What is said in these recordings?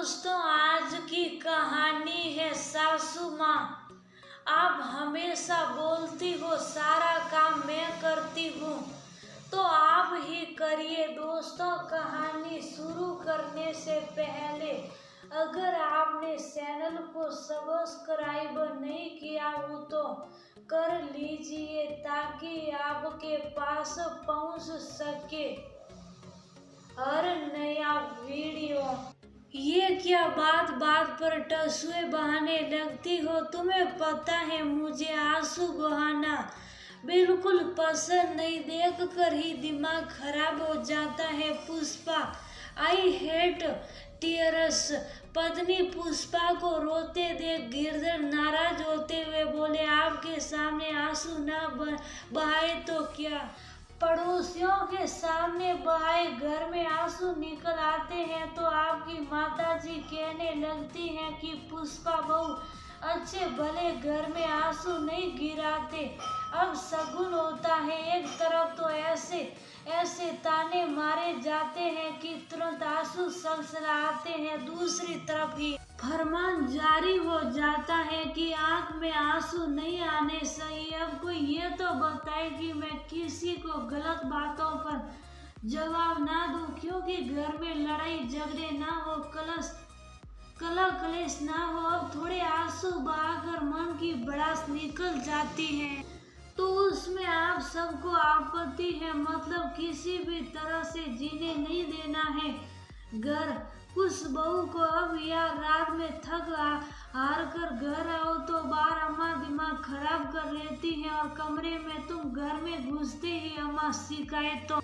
दोस्तों, आज की कहानी है सासू माँ। आप हमेशा बोलती हो सारा काम मैं करती हूँ, तो आप ही करिए। दोस्तों, कहानी शुरू करने से पहले अगर आपने चैनल को सब्सक्राइब नहीं किया हो तो कर लीजिए, ताकि आपके पास पहुँच सके हर नया वीडियो। ये क्या बात बात पर टसुए बहाने लगती हो? तुम्हें पता है मुझे आंसू बहाना बिल्कुल पसंद नहीं, देख कर ही दिमाग खराब हो जाता है। Pushpa, I hate tears. पत्नी पुष्पा को रोते देख गिरधर नाराज होते हुए बोले, आपके सामने आंसू ना बहाए तो क्या, पड़ोसियों के सामने बहाए घर में आंसू निकल आते हैं। तो आपकी माताजी कहने लगती हैं कि पुष्पा बहू अच्छे भले घर में आंसू नहीं गिराते, अब शगुन होता है। एक तरफ तो ऐसे ताने मारे जाते हैं कि तुरंत आंसू सलसलाते हैं, दूसरी तरफ ही फरमान जारी हो जाता है कि आंख में आंसू नहीं आने चाहिए। अब कोई ये तो बताए कि मैं किसी को गलत बातों पर जवाब ना दूं, क्योंकि घर में लड़ाई झगड़े ना हो, कलेश ना हो। अब थोड़े आंसू बहाकर मन की भड़ास निकल जाती है तो उसमें आप सबको आपत्ति है, मतलब किसी भी तरह से जीने नहीं देना है घर। कुछ बहू को अब यार रात में थक हार कर घर आओ तो बार अम्मा दिमाग खराब कर लेती है, और कमरे में तुम घर में घुसते ही अम्मा शिकायतों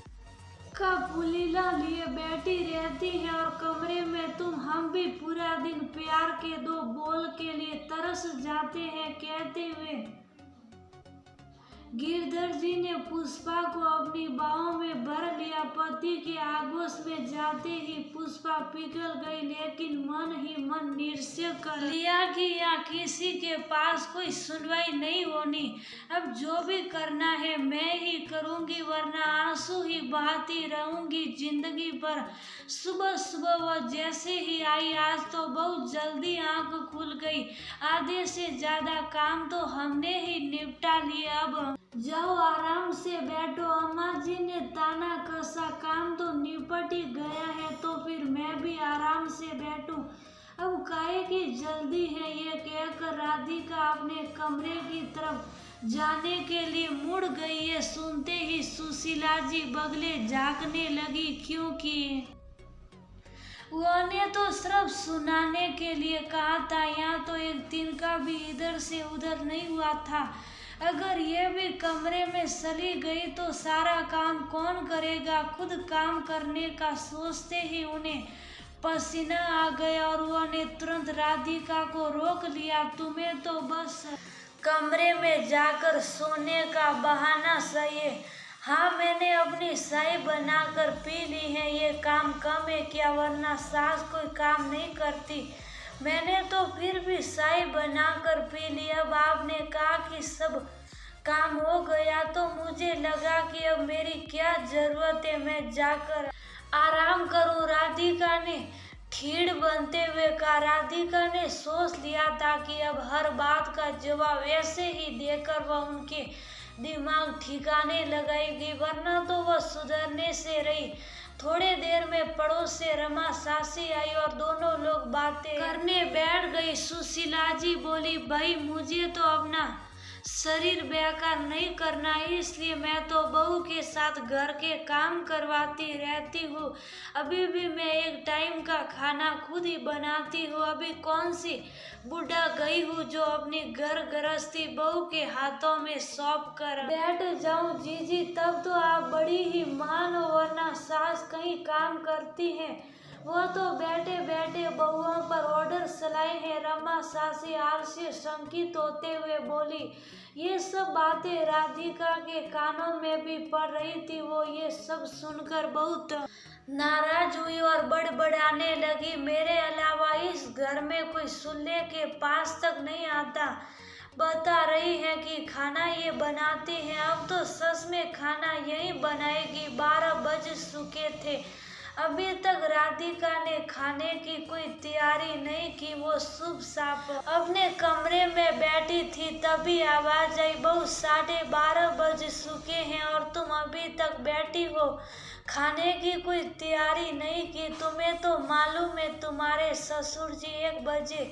का पुलीला लिए बैठी रहती है, और कमरे में तुम हम भी पूरा दिन प्यार के दो बोल के लिए तरस जाते हैं। कहते हुए गिरधर जी ने पुष्पा को अपनी बाहों में भर लिया। पति के आगोश में जाते ही पुष्पा पिघल गई, लेकिन मन ही मन निश्चय कर लिया कि यहाँ किसी के पास कोई सुनवाई नहीं होनी। अब जो भी करना है मैं ही करूँगी, वरना आंसू ही बहाती रहूँगी जिंदगी भर। सुबह सुबह वह जैसे ही आई, आज तो बहुत जल्दी आंख खुल गई। आधे से ज्यादा काम तो हमने ही निपटा लिया, अब जाओ आराम से बैठो। अम्मा जी ने ताना कसा, काम तो निपट ही गया है तो फिर मैं भी आराम से बैठूं, अब काहे की जल्दी है। ये कहकर राधिका अपने कमरे की तरफ जाने के लिए मुड़ गई है। सुनते ही सुशीला जी बगले झांकने लगी, क्योंकि उन्होंने तो सिर्फ सुनाने के लिए कहा था, यहाँ तो एक दिन का भी इधर से उधर नहीं हुआ था। अगर ये भी कमरे में चली गई तो सारा काम कौन करेगा। खुद काम करने का सोचते ही उन्हें पसीना आ गया और उन्होंने तुरंत राधिका को रोक लिया। तुम्हें तो बस कमरे में जाकर सोने का बहाना चाहिए। हाँ, मैंने अपनी चाय बनाकर पी ली है, ये काम कम है क्या, वरना सास कोई काम नहीं करती। मैंने तो फिर भी चाय बनाकर पी ली। अब आपने कहा कि सब काम हो गया तो मुझे लगा कि अब मेरी क्या जरूरत है, मैं जाकर आराम करूं। राधिका ने खीड़ बनते हुए कहा। राधिका ने सोच लिया था कि अब हर बात का जवाब ऐसे ही देकर वह उनके दिमाग ठिकाने लगाएगी, वरना तो वह सुधरने से रही। थोड़े देर में पड़ोस से रमा सासी आई और दोनों लोग बातें करने बैठ गई। सुशीला जी बोली, भाई मुझे तो अपना शरीर बेकार नहीं करना है, इसलिए मैं तो बहू के साथ घर के काम करवाती रहती हूँ। अभी भी मैं एक टाइम का खाना खुद ही बनाती हूँ। अभी कौन सी बुढ़ा गई हूँ जो अपनी घर गृहस्थी बहू के हाथों में सौंप कर बैठ जाऊं। जीजी, तब तो आप बड़ी ही मान हो, वरना सास कहीं काम करती है, वो तो बैठे बैठे बहुओं पर ऑर्डर चलाए हैं। रमा सासी आलसी शंकित होते हुए बोली। ये सब बातें राधिका के कानों में भी पड़ रही थी। वो ये सब सुनकर बहुत नाराज हुई और बड़बड़ाने लगी, मेरे अलावा इस घर में कोई सुनने के पास तक नहीं आता। बता रही है कि खाना ये बनाते हैं, अब तो सच में खाना यही बनाएगी। 12 बज चुके थे। अभी तक राधिका ने खाने की कोई तैयारी नहीं की। वो शुभ साप अपने कमरे में बैठी थी, तभी आवाज आई, बहू 12:30 बज चुके हैं और तुम अभी तक बैठी हो, खाने की कोई तैयारी नहीं की। तुम्हें तो मालूम है तुम्हारे ससुर जी 1 बजे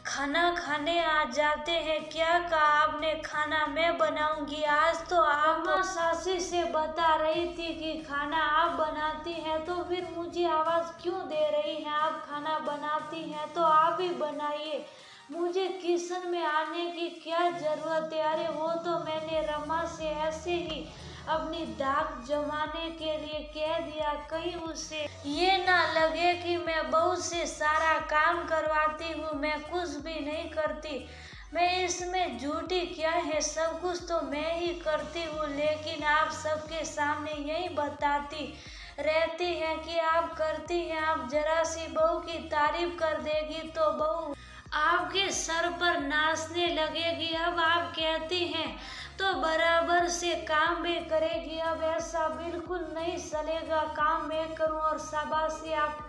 खाना खाने आ जाते हैं। क्या कहा आपने? खाना मैं बनाऊंगी। आज तो अम्मा सासी से बता रही थी कि खाना आप बनाती हैं, तो फिर मुझे आवाज क्यों दे रही हैं? आप खाना बनाती हैं तो आप ही बनाइए, मुझे किचन में आने की क्या जरूरत है? अरे वो तो मैंने रमा से ऐसे ही अपनी दाग जमाने के लिए कह दिया, कहीं उसे ये ना लगे कि मैं बहू से सारा काम करवाती हूँ। मैं कुछ भी नहीं करती, मैं इसमें झूठी क्या है, सब कुछ तो मैं ही करती हूँ। लेकिन आप सबके सामने यही बताती रहती हैं कि आप करती हैं। आप जरा सी बहू की तारीफ कर देगी तो बहू आपके सर पर नाचने लगेगी। अब आप कहती हैं तो बराबर से काम भी करेगी। अब ऐसा बिल्कुल नहीं चलेगा, काम मैं करूं और शाबाशी। आप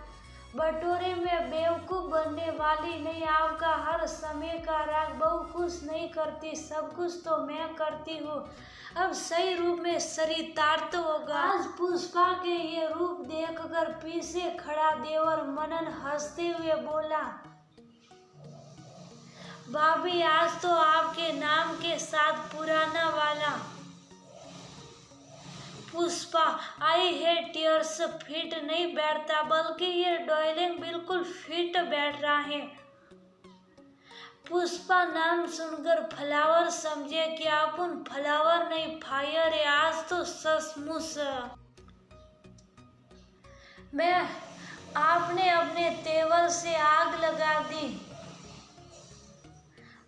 बटोरे में बेवकूफ बनने वाली नहीं। आपका हर समय का राग बहू कुछ नहीं करती, सब कुछ तो मैं करती हूँ। अब सही रूप में चरितार्थ होगा। आज पुष्पा के ये रूप देखकर पीछे खड़ा देवर मनन हंसते हुए बोला, भाभी आज तो आपके नाम के साथ पुराना वाला पुष्पा आई है टीयर्स फिट नहीं बैठता, बल्कि ये डायलॉग बिल्कुल फिट बैठ रहा है। पुष्पा नाम सुनकर फ्लावर समझे कि अपन फ्लावर नहीं फायर है। आज तो सचमुच मैं आपने अपने तेवर से आग लगा दी,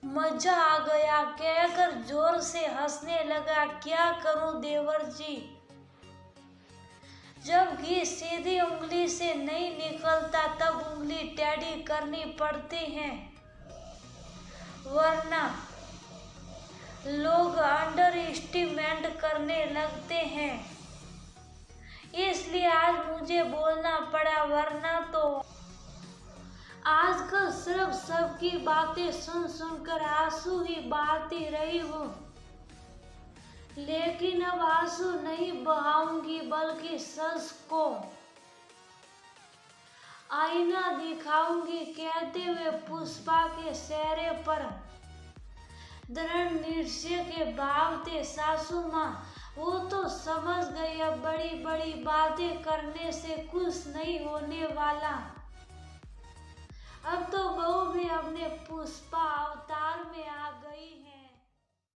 मजा आ गया कहकर जोर से हंसने लगा। क्या करूं देवर जी, जब घी सीधी उंगली से नहीं निकलता तब उंगली टेढ़ी करनी पड़ती है, वरना लोग अंडर एस्टिमेट करने लगते हैं। इसलिए आज मुझे बोलना पड़ा, वरना तो आजकल सिर्फ सबकी बातें सुन सुनकर आंसू ही बहाती रही हूँ। लेकिन अब आंसू नहीं बहाऊंगी, बल्कि सच को आईना दिखाऊंगी, कहते हुए पुष्पा के चेहरे पर दृढ़ निश्चय के भाव थे। सासू माँ वो तो समझ गई, अब बड़ी बड़ी बातें करने से कुछ नहीं होने वाला। अब तो बहू भी अपने पुष्पा